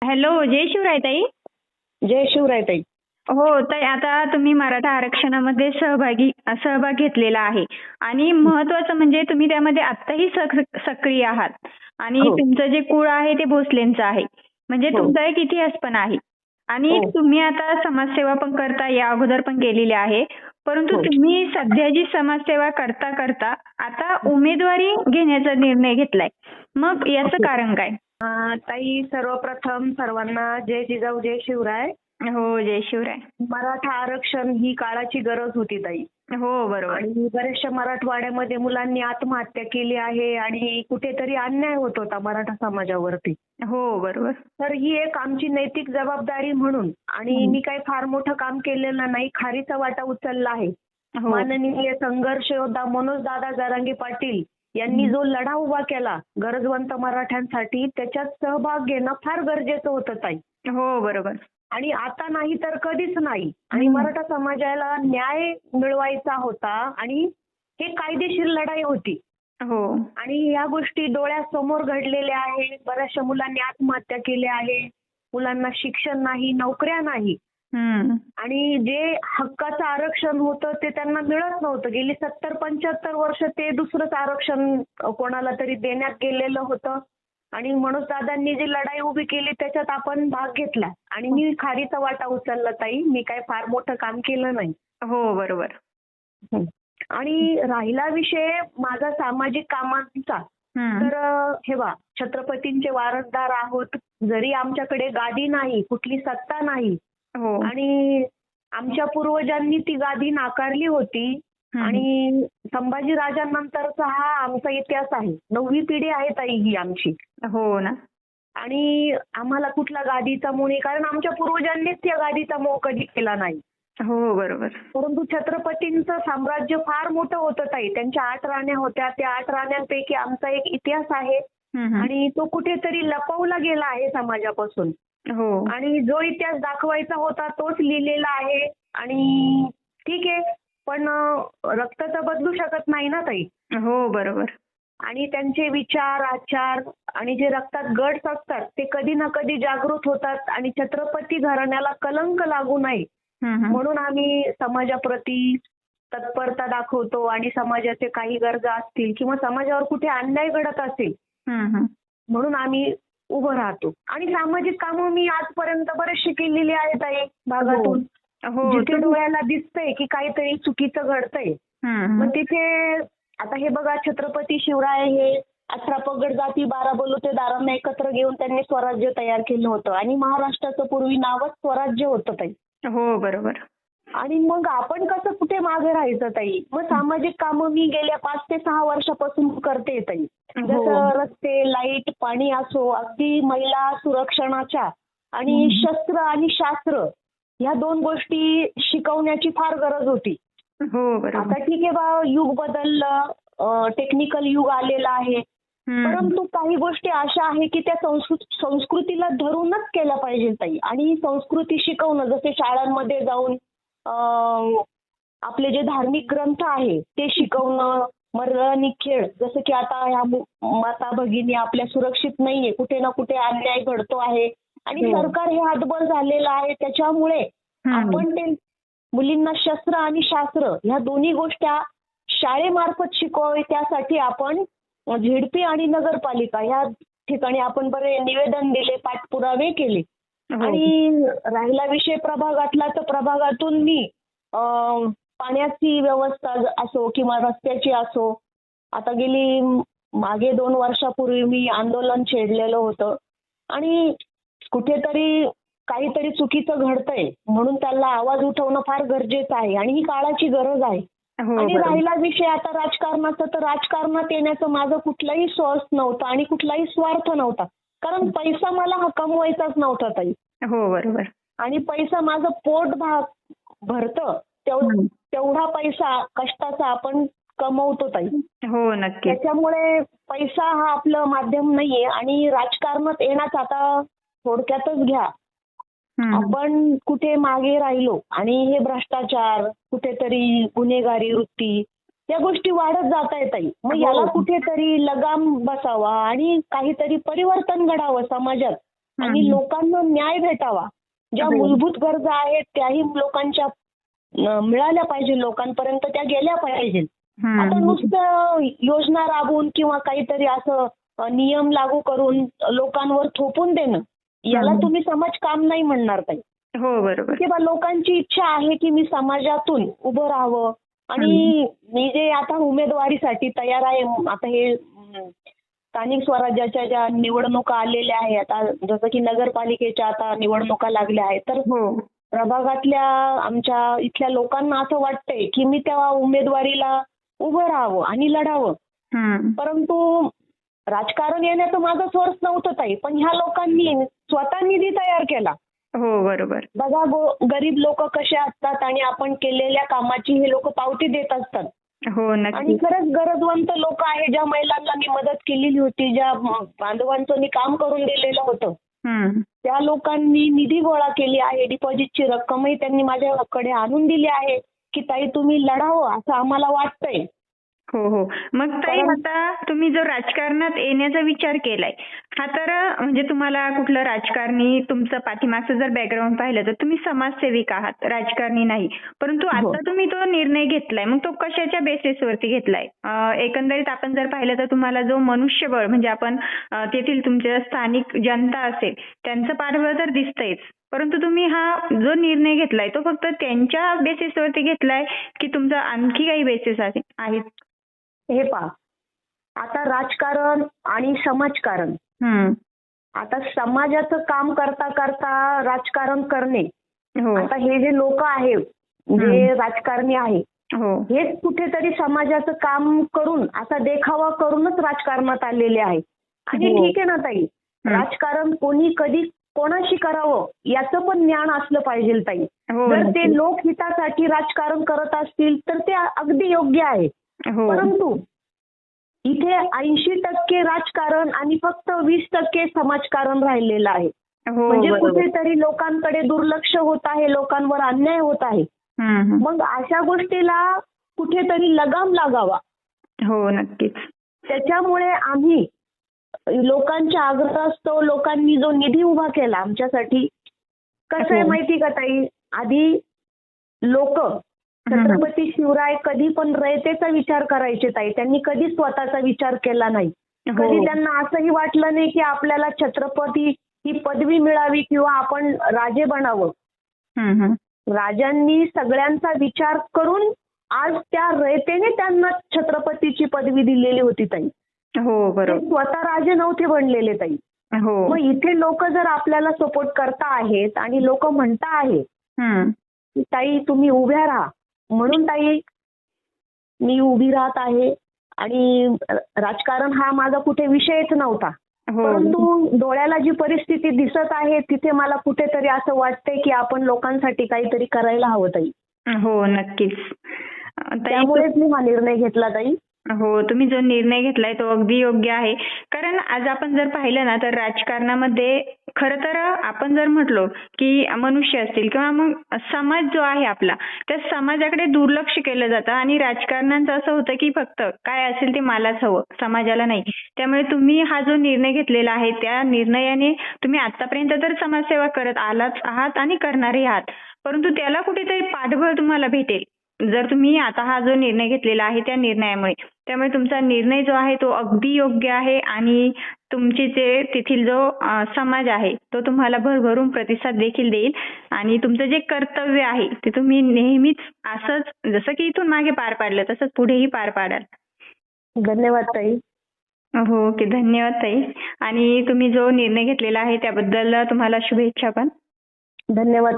Hello, जय शिवराय ताई. जय शिवराय ताई. हो ताई, आता तुम्ही मराठा आरक्षणामध्ये सहभाग घेतलेला आहे आणि महत्वाचं म्हणजे तुम्ही त्यामध्ये आत्ताही सक्रिय आहात आणि हो. तुमचं जे कुळ आहे ते भोसलेंचं आहे. म्हणजे हो. तुमचा एक इतिहास पण आहे आणि हो. तुम्ही आता समाजसेवा पण करता, या अगोदर पण केलेली आहे. परंतु हो. तुम्ही सध्या जी समाजसेवा करता करता आता उमेदवारी घेण्याचा निर्णय घेतलाय. मग याचं कारण काय? ताई, सर्वप्रथम सर्वांना जय जिजाऊ जय शिवराय. हो, जय शिवराय. मराठा आरक्षण ही काळाची गरज होती ताई. हो, बरोबर. आणि बऱ्याचशा मराठवाड्यामध्ये मुलांनी आत्महत्या केली आहे आणि कुठेतरी अन्याय होत होता मराठा समाजावरती. हो, बरोबर. तर ही एक आमची नैतिक जबाबदारी म्हणून, आणि मी काही फार मोठं काम केलेलं नाही, खारीचा वाटा उचलला आहे. हो. माननीय संघर्ष योद्धा मनोजदादा जरांगे पाटील यांनी जो लढा उभा केला गरजवंत मराठ्यांसाठी, त्याच्यात सहभाग घेणं फार गरजेचं होतं ताई. हो, बरोबर. आणि आता नाही तर कधीच नाही. आणि मराठा समाजाला न्याय मिळवायचा होता आणि हे कायदेशीर लढाई होती. हो. आणि या गोष्टी डोळ्यासमोर घडलेल्या आहे. बऱ्याचशा मुलांनी आत्महत्या केल्या आहे. मुलांना शिक्षण नाही, नोकऱ्या नाही. आणि जे हक्काचं आरक्षण होतं ते त्यांना मिळत नव्हतं. गेली 70-75 वर्ष ते दुसरंच आरक्षण कोणाला तरी देण्यात गेलेलं होतं. आणि म्हणून दादांनी जी लढाई उभी केली त्याच्यात आपण भाग घेतला आणि मी खारीचा वाटा उचलला ताई. मी काय फार मोठं काम केलं नाही. हो, बरोबर. आणि राहिला विषय माझा सामाजिक कामांचा, तर हे बा, छत्रपतींचे वारसदार आहोत. जरी आमच्याकडे गादी नाही, कुठली सत्ता नाही, हो. आणि आमच्या पूर्वजांनी ती गादी नाकारली होती. आणि संभाजी राजांनंतरचा हा आमचा इतिहास आहे. 9वी पिढी आहे ताई ही आमची. हो ना. आणि आम्हाला कुठला गादीचा मोह नाही, कारण आमच्या पूर्वजांनीच त्या गादीचा मोह कधी केला नाही. हो, बरोबर. परंतु छत्रपतींचं साम्राज्य फार मोठं होतं ताई. त्यांच्या 8 राण्या होत्या. त्या 8 राण्यांपैकी आमचा एक इतिहास आहे आणि तो कुठेतरी लपवला गेला आहे समाजापासून. हो. आणि जो इतिहास दाखवायचा होता तोच लिहिलेला आहे. आणि ठीक आहे, पण रक्त तर बदलू शकत नाही ना ताई. हो, बरोबर. आणि त्यांचे विचार, आचार आणि जे रक्तात गट्स असतात ते कधी ना कधी जागृत होतात. आणि छत्रपती घराण्याला कलंक लागू नये म्हणून आम्ही समाजाप्रती तत्परता दाखवतो. आणि समाजाचे काही गरजा असतील किंवा समाजावर कुठे अन्याय घडत असेल म्हणून आम्ही उभं राहतो. आणि सामाजिक कामं मी आजपर्यंत बरेचशी केलेली आहेत ताई भागातून. जिथे डोळ्याला दिसतंय की काहीतरी चुकीचं घडतंय, मग तिथे आता हे बघा, छत्रपती शिवराय हे 18 पगड जाती 12 बलुतेदारांना एकत्र घेऊन त्यांनी स्वराज्य तयार केलं होतं. आणि महाराष्ट्राचं पूर्वी नावच स्वराज्य होतं ताई. हो, बरोबर. आणि मग आपण कसं कुठे मागे राहायचं ताई. मग सामाजिक कामं मी गेल्या 5 ते 6 वर्षापासून करते ताई. जसं रस्ते, लाईट, पाणी असो, अगदी महिला सुरक्षणाच्या आणि शस्त्र आणि शास्त्र ह्या 2 गोष्टी शिकवण्याची फार गरज होती. हो, बरोबर. आता ठीक आहे बा, युग बदललं, टेक्निकल युग आलेलं आहे. परंतु काही गोष्टी अशा आहे की त्या संस्कृतीला धरूनच केल्या पाहिजे ताई. आणि संस्कृती शिकवणं, जसे शाळांमध्ये जाऊन आपले जे धार्मिक ग्रंथ आहे ते शिकवणं, मर्दानी खेळ, जसं की आता ह्या माता भगिनी आपल्या सुरक्षित नाहीये, कुठे ना कुठे अन्याय घडतो आहे आणि सरकार हे हतबल झालेलं आहे. त्याच्यामुळे आपण ते मुलींना शस्त्र आणि शास्त्र ह्या दोन्ही गोष्टी शाळेमार्फत शिकवावे. त्यासाठी आपण झेडपी आणि नगरपालिका ह्या ठिकाणी आपण बरे निवेदन दिले, पाठपुरावे केले. आणि राहिला विषय प्रभागातला, तर प्रभागातून मी पाण्याची व्यवस्था असो किंवा रस्त्याची असो, आता गेली मागे 2 वर्षापूर्वी मी आंदोलन छेडलेलं होतं. आणि कुठेतरी काहीतरी चुकीचं घडतंय म्हणून त्याला आवाज उठवणं फार गरजेचं आहे आणि ही काळाची गरज आहे. आणि राहिला विषय आता राजकारणाचा, तर राजकारणात येण्याचं माझं कुठलाही स्वार्थ नव्हता आणि कुठलाही स्वार्थ नव्हता. कारण पैसा मला हा कमवायचाच नव्हता ताई. हो, बरोबर. आणि पैसा माझं पोट भरतं तेवढा पैसा कष्टाचा आपण कमवतो ताई. हो, नक्की. त्याच्यामुळे पैसा हा आपलं माध्यम नाहीये. आणि राजकारणात येण्याचं आता थोडक्यातच घ्या, आपण कुठे मागे राहिलो आणि हे भ्रष्टाचार, कुठेतरी गुन्हेगारी वृत्ती, या गोष्टी वाढत जात आहेत ताई. मग याला कुठेतरी लगाम बसावा आणि काहीतरी परिवर्तन घडावं समाजात. आणि लोकांना न्याय भेटावा. ज्या मूलभूत गरजा आहेत त्याही लोकांच्या मिळाल्या पाहिजे, लोकांपर्यंत त्या गेल्या पाहिजे. आता नुसतं योजना राबवून किंवा काहीतरी असं नियम लागू करून लोकांवर थोपून देणं, याला तुम्ही समाजकाम नाही म्हणणार ताई. हो बरोबर. किंवा लोकांची इच्छा आहे की मी समाजातून उभं राहावं आणि मी जे आता उमेदवारीसाठी तयार आहे, आता हे स्थानिक स्वराज्याच्या ज्या निवडणुका आलेल्या आहेत, आता जसं की नगरपालिकेच्या आता निवडणुका लागल्या आहेत, तर प्रभागातल्या आमच्या इथल्या लोकांना असं वाटतंय की मी त्या उमेदवारीला उभं राहावं आणि लढावं. परंतु राजकारण येण्याचं माझं सोर्स नव्हतं ताई, पण ह्या लोकांनी स्वतः निधी तयार केला. हो बरोबर. बघा गरीब लोक कसे असतात आणि आपण केलेल्या कामाची हे लोक पावती देत असतात. हो आणि नक्की. खरंच गरजवंत लोक आहे, ज्या महिलांना मी मदत केलेली होती, ज्या बांधवांचं मी काम करून दिलेलं होतं, त्या लोकांनी निधी गोळा केली आहे, डिपॉझिटची रक्कमही त्यांनी माझ्याकडे आणून दिली आहे की ताई तुम्ही लढावं असं आम्हाला वाटतंय. हो हो. मग ताई आता तुम्ही जो राजकारणात येण्याचा विचार केलाय, हा तर म्हणजे तुम्हाला कुठलं राजकारणी तुमचं पाठीमागचं जर बॅकग्राऊंड पाहिलं तर तुम्ही समाजसेविक आहात, राजकारणी नाही. परंतु आता तुम्ही तो निर्णय घेतलाय, मग तो कशाच्या बेसिसवरती घेतलाय? एकंदरीत आपण जर पाहिलं तर तुम्हाला जो मनुष्यबळ म्हणजे आपण तेथील तुमच्या स्थानिक जनता असेल त्यांचं पाठबळ तर दिसतंयच. परंतु तुम्ही हा जो निर्णय घेतलाय तो फक्त त्यांच्या बेसिसवरती घेतलाय की तुमचा आणखी काही बेसिस आहेत? हे पहा, आता राजकारण आणि समाजकारण, आता समाजाचं काम करता करता राजकारण करणे, आता हे जे लोक आहेत जे राजकारणी आहे, हेच कुठेतरी समाजाचं काम करून असा देखावा करूनच राजकारणात आलेले आहे. आणि ठीक आहे ना ताई, राजकारण कोणी कधी कोणाशी करावं याचं पण ज्ञान असलं पाहिजे ताई. जर ते लोकहितासाठी राजकारण करत असतील तर ते अगदी योग्य आहे. परंतु इथे 80% राजकारण आणि फक्त 20% समाजकारण राहिलेलं आहे. म्हणजे कुठेतरी लोकांकडे दुर्लक्ष होत आहे, लोकांवर अन्याय होत आहे. मग अशा गोष्टीला कुठेतरी लगाम लागावा. हो नक्कीच. त्याच्यामुळे आम्ही लोकांच्या आग्रहास्तव लोकांनी जो निधी उभा केला आमच्यासाठी, कसं आहे माहिती का ताई, आधी लोक छत्रपती शिवराय कधी पण रयतेचा विचार करायचे ताई, त्यांनी कधी स्वतःचा विचार केला नाही. कधी त्यांना असंही वाटलं नाही की आपल्याला छत्रपती ही पदवी मिळावी किंवा आपण राजे बनावं. राजांनी सगळ्यांचा विचार करून आज त्या रयतेने त्यांना छत्रपतीची पदवी दिलेली होती ताई. हो बरोबर. स्वतः राजे नव्हते बनलेले ताई. मग इथे लोक जर आपल्याला सपोर्ट करता आहेत आणि लोक म्हणता आहेत की ताई तुम्ही उभ्या राहा, म्हणून ताई मी उभी राहत आहे. आणि राजकारण हा माझा कुठे विषयच नव्हता. परंतु डोळ्याला जी परिस्थिती दिसत आहे तिथे मला कुठेतरी असं वाटतंय की आपण लोकांसाठी काहीतरी करायला हवं ताई. हो नक्कीच. त्यामुळेच मी हा निर्णय घेतला ताई. हो, तुम्ही जो निर्णय घेतलाय तो अगदी योग्य आहे. कारण आज आपण जर पाहिलं ना तर राजकारणामध्ये खरं तर आपण जर म्हटलो की मनुष्य असतील किंवा मग समाज जो आहे आपला, त्या समाजाकडे दुर्लक्ष केलं जातं आणि राजकारणाचं असं होतं की फक्त काय असेल ते मलाच हवं, समाजाला नाही. त्यामुळे तुम्ही हा जो निर्णय घेतलेला आहे त्या निर्णयाने तुम्ही आतापर्यंत तर समाजसेवा करत आहात आणि करणारही आहात. परंतु त्याला कुठेतरी पाठबळ तुम्हाला भेटेल जर तुम्ही आता हा जो निर्णय घेतलेला आहे त्या निर्णयामुळे. त्यामुळे तुमचा निर्णय जो आहे तो अगदी योग्य आहे आणि तुमची जे तेथील जो समाज आहे तो तुम्हाला भरभरून प्रतिसाद देखील देईल आणि तुमचं जे कर्तव्य आहे ते तुम्ही नेहमीच असंच जसं की इथून मागे पार पाडलं तसंच पुढेही पार पाडाल. धन्यवाद ताई. हो ओके, धन्यवाद ताई. आणि तुम्ही जो निर्णय घेतलेला आहे त्याबद्दल तुम्हाला शुभेच्छा पण. धन्यवाद.